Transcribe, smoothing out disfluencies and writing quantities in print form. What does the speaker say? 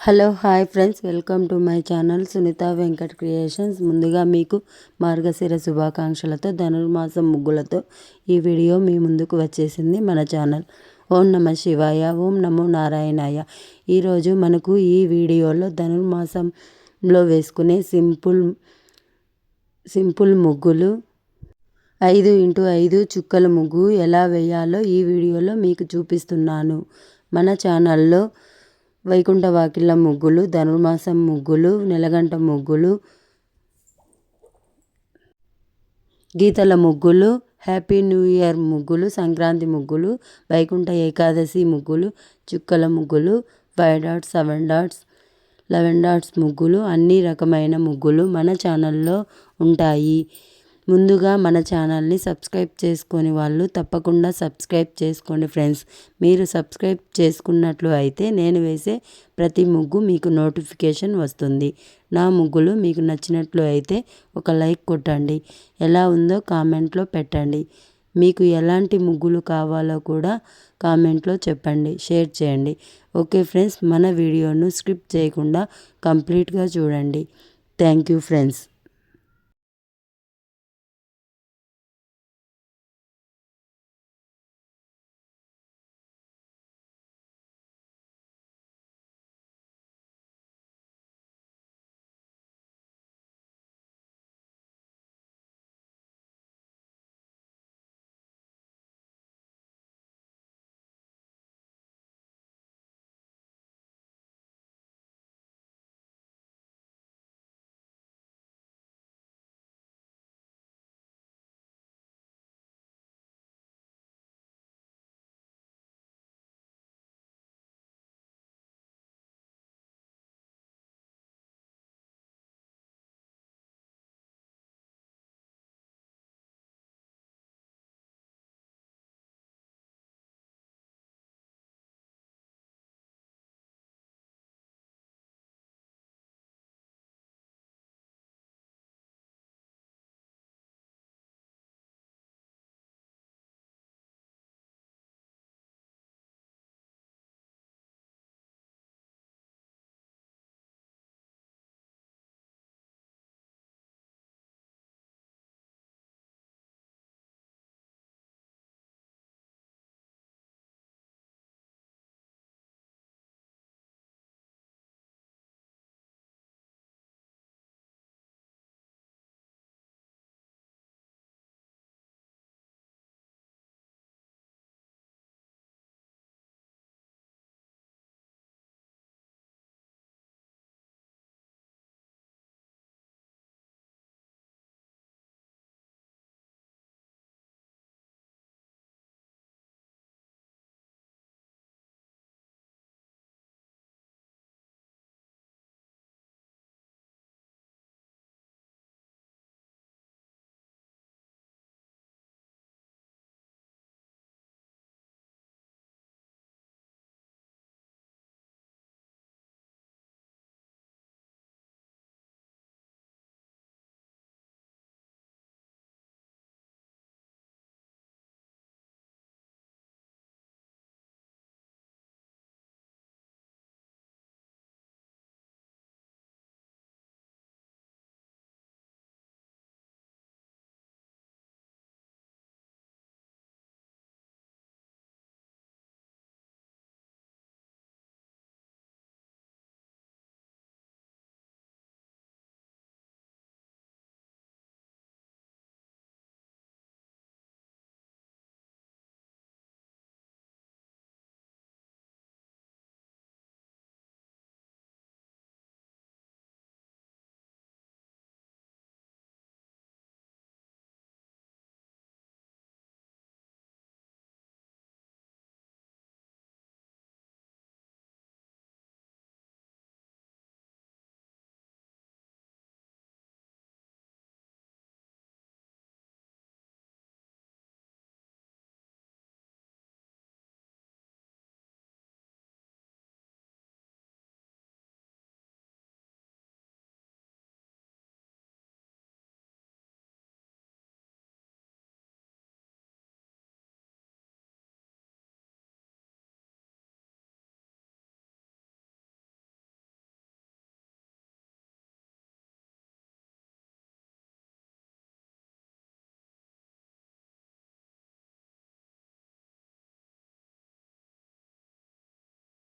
Hello hi friends, welcome to my channel Sunitha Venkat creations. ముందుగా మీకు మార్గశిర శుభాకాంక్షలతో ధనుర్మాసం ముగ్గులతో ఈ వీడియో మీ ముందుకు వచ్చేసింది మన ఛానల్. ఓం నమ శివాయ, ఓం నమో నారాయణాయ. ఈరోజు మనకు ఈ వీడియోలో ధనుర్మాసంలో వేసుకునే సింపుల్ ముగ్గులు 5x5 చుక్కల ముగ్గు ఎలా వేయాలో ఈ వీడియోలో మీకు చూపిస్తున్నాను. మన ఛానల్లో వైకుంఠ వాకిళ్ళ ముగ్గులు, ధనుర్మాసం ముగ్గులు, నెలగంట ముగ్గులు, గీతల ముగ్గులు, హ్యాపీ న్యూ ఇయర్ ముగ్గులు, సంక్రాంతి ముగ్గులు, వైకుంఠ ఏకాదశి ముగ్గులు, చుక్కల ముగ్గులు, 5 డాట్స్, 7 డాట్స్, 11 డాట్స్ ముగ్గులు, అన్ని రకమైన ముగ్గులు మన ఛానల్లో ఉంటాయి. ముందుగా మన ఛానల్ని సబ్స్క్రైబ్ చేసుకొని వాళ్ళు తప్పకుండా సబ్స్క్రైబ్ చేసుకోండి ఫ్రెండ్స్. మీరు సబ్స్క్రైబ్ చేసుకున్నట్లు అయితే నేను వేసే ప్రతి ముగ్గు మీకు నోటిఫికేషన్ వస్తుంది. నా ముగ్గులు మీకు నచ్చినట్లు అయితే ఒక లైక్ కొట్టండి. ఎలా ఉందో కామెంట్లో పెట్టండి. మీకు ఎలాంటి ముగ్గులు కావాలో కూడా కామెంట్లో చెప్పండి, షేర్ చేయండి. ఓకే ఫ్రెండ్స్, మన వీడియోను స్కిప్ చేయకుండా కంప్లీట్గా చూడండి. Thank you friends.